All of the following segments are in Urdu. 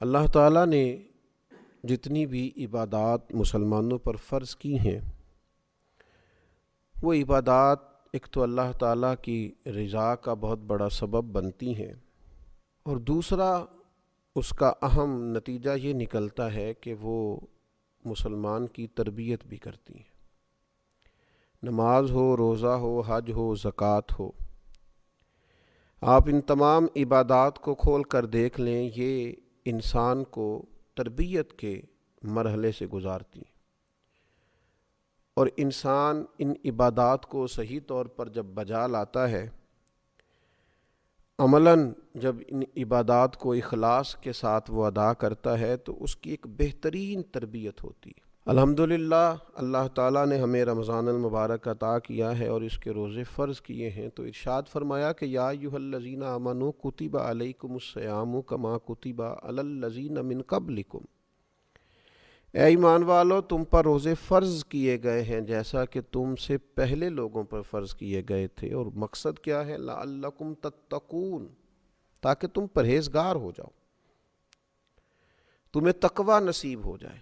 اللہ تعالیٰ نے جتنی بھی عبادات مسلمانوں پر فرض کی ہیں وہ عبادات ایک تو اللہ تعالیٰ کی رضا کا بہت بڑا سبب بنتی ہیں، اور دوسرا اس کا اہم نتیجہ یہ نکلتا ہے کہ وہ مسلمان کی تربیت بھی کرتی ہیں۔ نماز ہو، روزہ ہو، حج ہو، زکوٰۃ ہو، آپ ان تمام عبادات کو کھول کر دیکھ لیں، یہ انسان کو تربیت کے مرحلے سے گزارتی ہیں، اور انسان ان عبادات کو صحیح طور پر جب بجا لاتا ہے، عملاً جب ان عبادات کو اخلاص کے ساتھ وہ ادا کرتا ہے تو اس کی ایک بہترین تربیت ہوتی ہے۔ الحمدللہ اللہ تعالیٰ نے ہمیں رمضان المبارک عطا کیا ہے اور اس کے روزے فرض کیے ہیں، تو ارشاد فرمایا کہ یا ایھا الذین آمنوا کتب علیکم الصیام کما کتب علی الذین من قبلکم، اے ایمان والو تم پر روزے فرض کیے گئے ہیں جیسا کہ تم سے پہلے لوگوں پر فرض کیے گئے تھے، اور مقصد کیا ہے؟ لعلکم تتقون، تاکہ تم پرہیزگار ہو جاؤ، تمہیں تقوی نصیب ہو جائے۔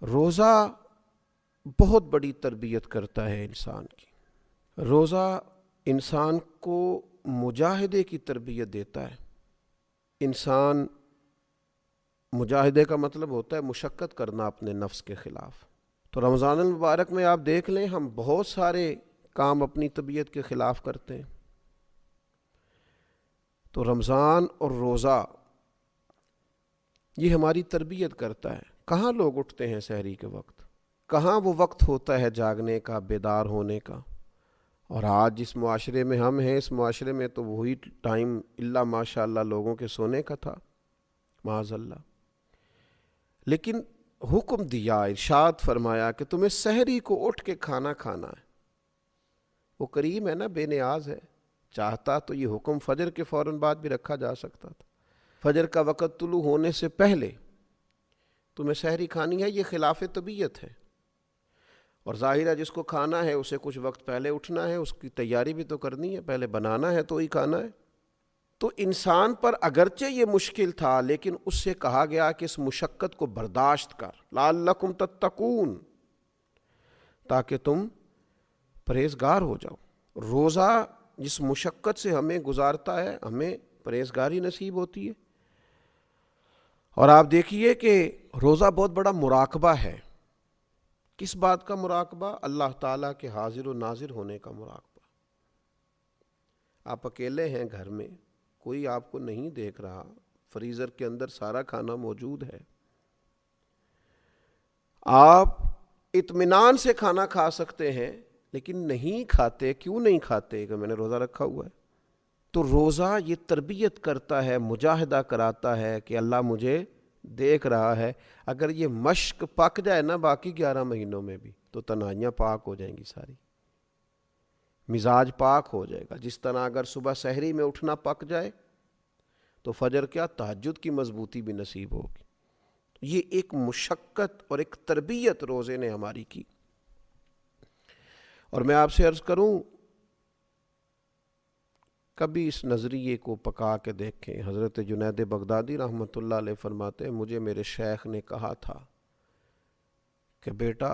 روزہ بہت بڑی تربیت کرتا ہے انسان کی۔ روزہ انسان کو مجاہدے کی تربیت دیتا ہے۔ انسان، مجاہدے کا مطلب ہوتا ہے مشقت کرنا اپنے نفس کے خلاف۔ تو رمضان المبارک میں آپ دیکھ لیں، ہم بہت سارے کام اپنی طبیعت کے خلاف کرتے ہیں، تو رمضان اور روزہ یہ ہماری تربیت کرتا ہے۔ کہاں لوگ اٹھتے ہیں سحری کے وقت؟ کہاں وہ وقت ہوتا ہے جاگنے کا، بیدار ہونے کا؟ اور آج جس معاشرے میں ہم ہیں، اس معاشرے میں تو وہی ٹائم اللہ ماشاء اللہ لوگوں کے سونے کا تھا، معاذ اللہ۔ لیکن حکم دیا، ارشاد فرمایا کہ تمہیں سحری کو اٹھ کے کھانا کھانا ہے۔ وہ کریم ہے نا، بے نیاز ہے، چاہتا تو یہ حکم فجر کے فوراً بعد بھی رکھا جا سکتا تھا۔ فجر کا وقت طلوع ہونے سے پہلے تمہیں سحری کھانی ہے، یہ خلاف طبیعت ہے، اور ظاہر ہے جس کو کھانا ہے اسے کچھ وقت پہلے اٹھنا ہے، اس کی تیاری بھی تو کرنی ہے، پہلے بنانا ہے تو ہی کھانا ہے۔ تو انسان پر اگرچہ یہ مشکل تھا، لیکن اس سے کہا گیا کہ اس مشقت کو برداشت کر، لعلکم تتقون، تاکہ تم پرہیزگار ہو جاؤ۔ روزہ جس مشقت سے ہمیں گزارتا ہے، ہمیں پرہیزگاری نصیب ہوتی ہے۔ اور آپ دیکھیے کہ روزہ بہت بڑا مراقبہ ہے۔ کس بات کا مراقبہ؟ اللہ تعالیٰ کے حاضر و ناظر ہونے کا مراقبہ۔ آپ اکیلے ہیں گھر میں، کوئی آپ کو نہیں دیکھ رہا، فریزر کے اندر سارا کھانا موجود ہے، آپ اطمینان سے کھانا کھا سکتے ہیں، لیکن نہیں کھاتے۔ کیوں نہیں کھاتے؟ کہ میں نے روزہ رکھا ہوا ہے۔ تو روزہ یہ تربیت کرتا ہے، مجاہدہ کراتا ہے کہ اللہ مجھے دیکھ رہا ہے۔ اگر یہ مشق پک جائے نا باقی 11 مہینوں میں بھی، تو تنہائیاں پاک ہو جائیں گی، ساری مزاج پاک ہو جائے گا۔ جس طرح اگر صبح سحری میں اٹھنا پک جائے تو فجر کیا تہجد کی مضبوطی بھی نصیب ہوگی۔ یہ ایک مشقت اور ایک تربیت روزے نے ہماری کی۔ اور میں آپ سے عرض کروں، کبھی اس نظریے کو پکا کے دیکھیں۔ حضرت جنید بغدادی رحمۃ اللہ علیہ فرماتے ہیں، مجھے میرے شیخ نے کہا تھا کہ بیٹا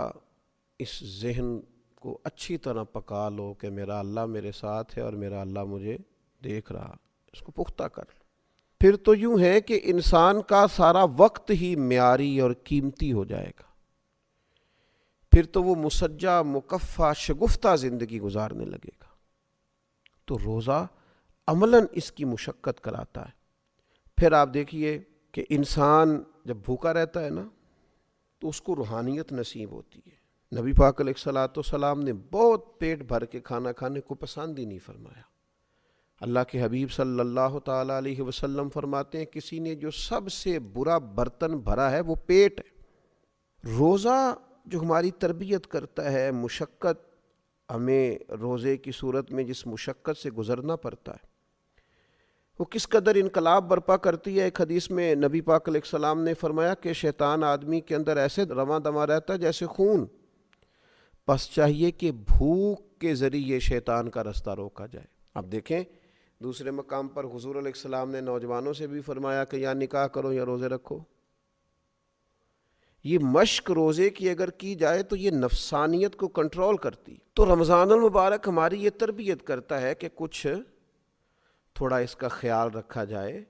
اس ذہن کو اچھی طرح پکا لو کہ میرا اللہ میرے ساتھ ہے اور میرا اللہ مجھے دیکھ رہا، اس کو پختہ کر لو۔ پھر تو یوں ہے کہ انسان کا سارا وقت ہی معیاری اور قیمتی ہو جائے گا، پھر تو وہ مسجع مکفّع شگفتہ زندگی گزارنے لگے گا۔ تو روزہ عملاً اس کی مشقت کراتا ہے۔ پھر آپ دیکھیے کہ انسان جب بھوکا رہتا ہے نا تو اس کو روحانیت نصیب ہوتی ہے۔ نبی پاک علیہ الصلوۃ والسلام نے بہت پیٹ بھر کے کھانا کھانے کو پسند ہی نہیں فرمایا۔ اللہ کے حبیب صلی اللہ تعالیٰ علیہ وسلم فرماتے ہیں، کسی نے جو سب سے برا برتن بھرا ہے وہ پیٹ ہے۔ روزہ جو ہماری تربیت کرتا ہے، مشقت، ہمیں روزے کی صورت میں جس مشقت سے گزرنا پڑتا ہے، وہ کس قدر انقلاب برپا کرتی ہے۔ ایک حدیث میں نبی پاک علیہ السلام نے فرمایا کہ شیطان آدمی کے اندر ایسے رواں دواں رہتا ہے جیسے خون، بس چاہیے کہ بھوک کے ذریعے شیطان کا رستہ روکا جائے۔ اب دیکھیں دوسرے مقام پر حضور علیہ السلام نے نوجوانوں سے بھی فرمایا کہ یا نکاح کرو یا روزے رکھو۔ یہ مشق روزے کی اگر کی جائے تو یہ نفسانیت کو کنٹرول کرتی۔ تو رمضان المبارک ہماری یہ تربیت کرتا ہے کہ کچھ تھوڑا اس کا خیال رکھا جائے۔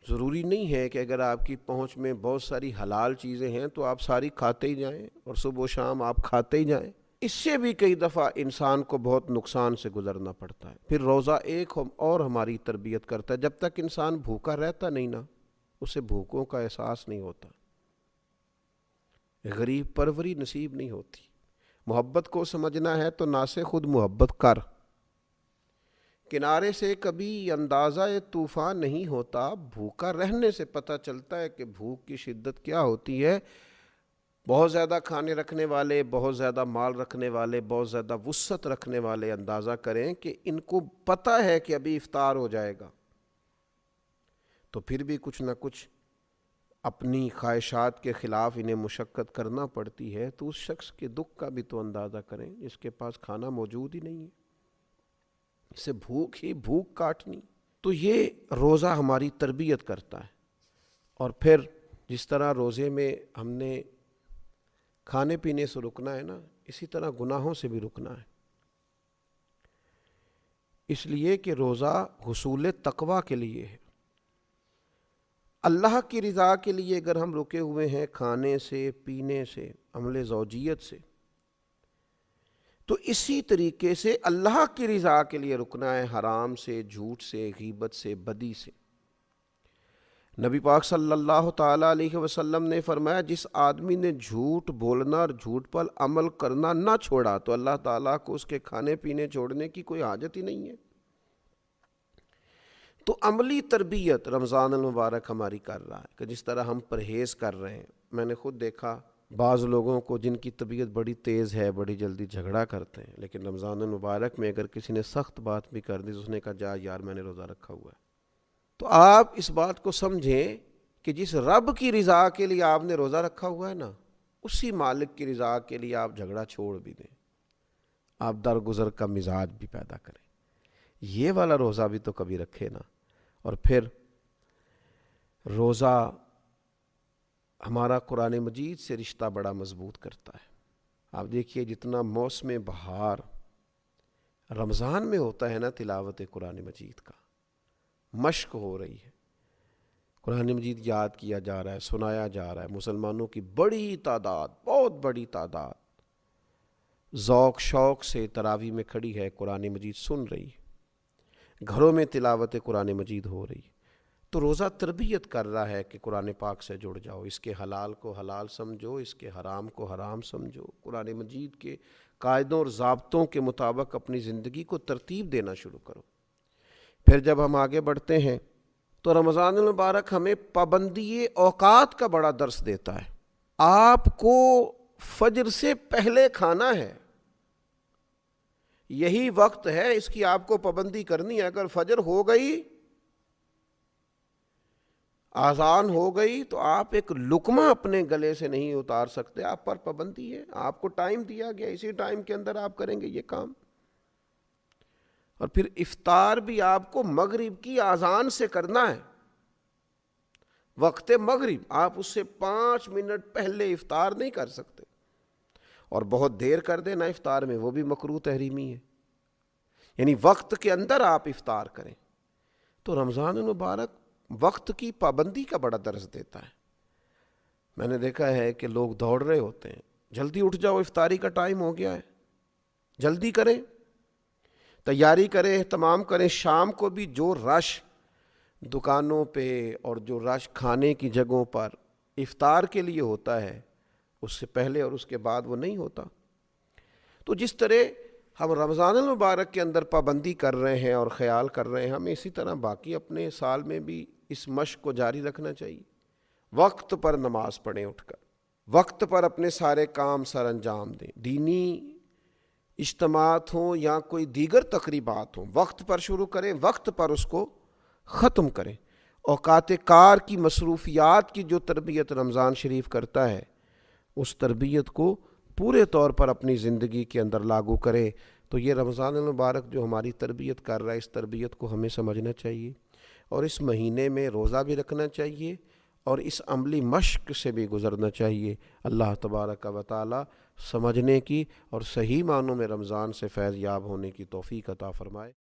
ضروری نہیں ہے کہ اگر آپ کی پہنچ میں بہت ساری حلال چیزیں ہیں تو آپ ساری کھاتے ہی جائیں اور صبح و شام آپ کھاتے ہی جائیں۔ اس سے بھی کئی دفعہ انسان کو بہت نقصان سے گزرنا پڑتا ہے۔ پھر روزہ ایک اور ہماری تربیت کرتا ہے، جب تک انسان بھوکا رہتا نہیں نا، اسے بھوکوں کا احساس نہیں ہوتا، غریب پروری نصیب نہیں ہوتی۔ محبت کو سمجھنا ہے تو نہ سے خود محبت کر۔ کنارے سے کبھی اندازہ طوفان نہیں ہوتا، بھوکا رہنے سے پتہ چلتا ہے کہ بھوک کی شدت کیا ہوتی ہے۔ بہت زیادہ کھانے رکھنے والے، بہت زیادہ مال رکھنے والے، بہت زیادہ وسعت رکھنے والے اندازہ کریں کہ ان کو پتہ ہے کہ ابھی افطار ہو جائے گا، تو پھر بھی کچھ نہ کچھ اپنی خواہشات کے خلاف انہیں مشقت کرنا پڑتی ہے۔ تو اس شخص کے دکھ کا بھی تو اندازہ کریں جس کے پاس کھانا موجود ہی نہیں ہے، اسے بھوک ہی بھوک کاٹنی۔ تو یہ روزہ ہماری تربیت کرتا ہے۔ اور پھر جس طرح روزے میں ہم نے کھانے پینے سے رکنا ہے نا، اسی طرح گناہوں سے بھی رکنا ہے، اس لیے کہ روزہ حصول تقویٰ کے لیے ہے۔ اللہ کی رضا کے لیے اگر ہم رکے ہوئے ہیں کھانے سے، پینے سے، عمل زوجیت سے، تو اسی طریقے سے اللہ کی رضا کے لیے رکنا ہے حرام سے، جھوٹ سے، غیبت سے، بدی سے۔ نبی پاک صلی اللہ تعالیٰ علیہ وسلم نے فرمایا جس آدمی نے جھوٹ بولنا اور جھوٹ پر عمل کرنا نہ چھوڑا تو اللہ تعالیٰ کو اس کے کھانے پینے چھوڑنے کی کوئی حاجت ہی نہیں ہے۔ تو عملی تربیت رمضان المبارک ہماری کر رہا ہے کہ جس طرح ہم پرہیز کر رہے ہیں۔ میں نے خود دیکھا بعض لوگوں کو جن کی طبیعت بڑی تیز ہے، بڑی جلدی جھگڑا کرتے ہیں، لیکن رمضان المبارک میں اگر کسی نے سخت بات بھی کر دی تو اس نے کہا جا یار میں نے روزہ رکھا ہوا ہے۔ تو آپ اس بات کو سمجھیں کہ جس رب کی رضا کے لیے آپ نے روزہ رکھا ہوا ہے نا، اسی مالک کی رضا کے لیے آپ جھگڑا چھوڑ بھی دیں، آپ درگزر کا مزاج بھی پیدا کریں، یہ والا روزہ بھی تو کبھی رکھے نا۔ اور پھر روزہ ہمارا قرآن مجید سے رشتہ بڑا مضبوط کرتا ہے۔ آپ دیکھیے جتنا موسم بہار رمضان میں ہوتا ہے نا، تلاوت قرآن مجید کا مشق ہو رہی ہے، قرآن مجید یاد کیا جا رہا ہے، سنایا جا رہا ہے، مسلمانوں کی بڑی تعداد، بہت بڑی تعداد ذوق شوق سے تراویح میں کھڑی ہے، قرآن مجید سن رہی ہے، گھروں میں تلاوت قرآن مجید ہو رہی ہے۔ تو روزہ تربیت کر رہا ہے کہ قرآن پاک سے جڑ جاؤ، اس کے حلال کو حلال سمجھو، اس کے حرام کو حرام سمجھو، قرآن مجید کے قاعدوں اور ضابطوں کے مطابق اپنی زندگی کو ترتیب دینا شروع کرو۔ پھر جب ہم آگے بڑھتے ہیں تو رمضان المبارک ہمیں پابندی اوقات کا بڑا درس دیتا ہے۔ آپ کو فجر سے پہلے کھانا ہے، یہی وقت ہے، اس کی آپ کو پابندی کرنی ہے۔ اگر فجر ہو گئی، آذان ہو گئی، تو آپ ایک لقمہ اپنے گلے سے نہیں اتار سکتے، آپ پر پابندی ہے، آپ کو ٹائم دیا گیا، اسی ٹائم کے اندر آپ کریں گے یہ کام۔ اور پھر افطار بھی آپ کو مغرب کی آذان سے کرنا ہے، وقت مغرب، آپ اس سے 5 منٹ پہلے افطار نہیں کر سکتے، اور بہت دیر کر دینا افطار میں وہ بھی مکروہ تحریمی ہے، یعنی وقت کے اندر آپ افطار کریں۔ تو رمضان المبارک وقت کی پابندی کا بڑا درس دیتا ہے۔ میں نے دیکھا ہے کہ لوگ دوڑ رہے ہوتے ہیں، جلدی اٹھ جاؤ افطاری کا ٹائم ہو گیا ہے، جلدی کریں، تیاری کریں، اہتمام کریں۔ شام کو بھی جو رش دکانوں پہ اور جو رش کھانے کی جگہوں پر افطار کے لیے ہوتا ہے، اس سے پہلے اور اس کے بعد وہ نہیں ہوتا۔ تو جس طرح ہم رمضان المبارک کے اندر پابندی کر رہے ہیں اور خیال کر رہے ہیں، ہمیں اسی طرح باقی اپنے سال میں بھی اس مشق کو جاری رکھنا چاہیے۔ وقت پر نماز پڑھیں، اٹھ کر وقت پر اپنے سارے کام سر انجام دیں، دینی اجتماعات ہوں یا کوئی دیگر تقریبات ہوں، وقت پر شروع کریں، وقت پر اس کو ختم کریں۔ اوقات کار کی مصروفیات کی جو تربیت رمضان شریف کرتا ہے، اس تربیت کو پورے طور پر اپنی زندگی کے اندر لاگو کریں۔ تو یہ رمضان المبارک جو ہماری تربیت کر رہا ہے، اس تربیت کو ہمیں سمجھنا چاہیے، اور اس مہینے میں روزہ بھی رکھنا چاہیے اور اس عملی مشق سے بھی گزرنا چاہیے۔ اللہ تبارک و تعالی سمجھنے کی اور صحیح معنوں میں رمضان سے فیض یاب ہونے کی توفیق عطا فرمائے۔